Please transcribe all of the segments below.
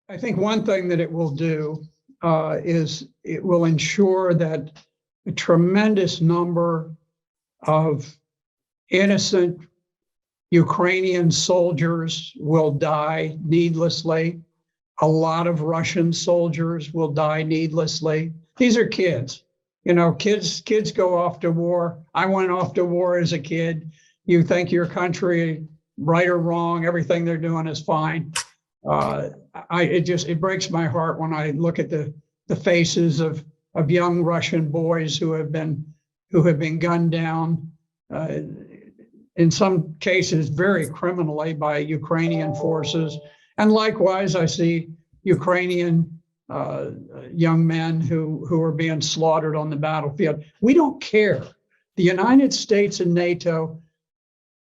I think one thing that it will do is it will ensure that a tremendous number of innocent Ukrainian soldiers will die needlessly. A lot of Russian soldiers will die needlessly. These are kids. You know, kids go off to war. I went off to war as a kid. You think your country, right or wrong, everything they're doing is fine. It breaks my heart when I look at the faces of young Russian boys who have been gunned down, in some cases very criminally, by Ukrainian forces. And likewise, I see Ukrainian young men who are being slaughtered on the battlefield. We don't care. The United States and NATO,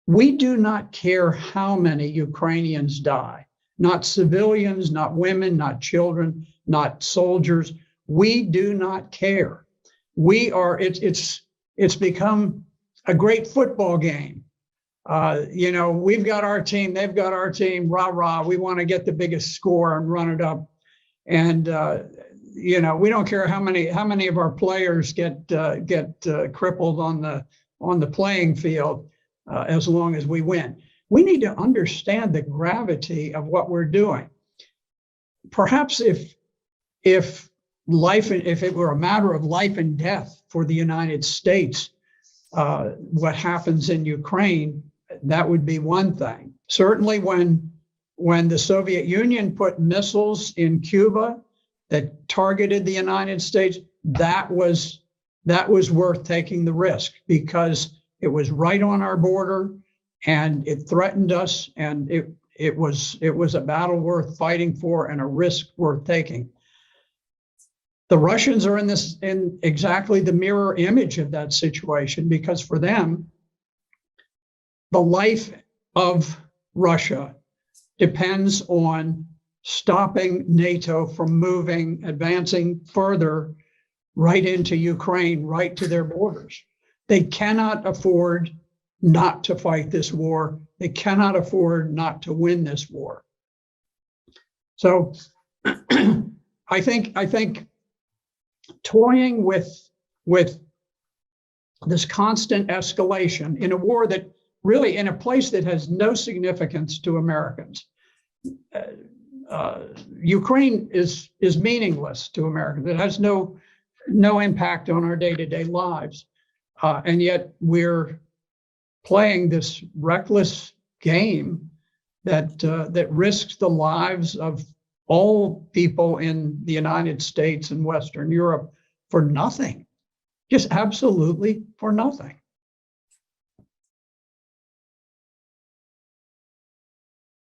we do not care how many Ukrainians die. Not civilians, not women, not children, not soldiers. We do not care. It's become a great football game. You know, we've got our team, they've got our team, rah, rah. We want to get the biggest score and run it up. And, you know, we don't care how many of our players get crippled on the playing field, as long as we win. We need to understand the gravity of what we're doing. Perhaps if it were a matter of life and death for the United States, what happens in Ukraine, that would be one thing. Certainly when the Soviet Union put missiles in Cuba that targeted the United States, that was worth taking the risk, because it was right on our border and it threatened us, and it was a battle worth fighting for and a risk worth taking. The Russians are in exactly the mirror image of that situation, because for them, the life of Russia depends on stopping NATO from advancing further right into Ukraine, right to their borders. They cannot afford not to fight this war. They cannot afford not to win this war. So I think toying with this constant escalation in a war that really, in a place that has no significance to Americans, Ukraine is meaningless to Americans. It has no impact on our day-to-day lives, and yet we're playing this reckless game that risks the lives of all people in the United States and Western Europe for nothing, just absolutely for nothing.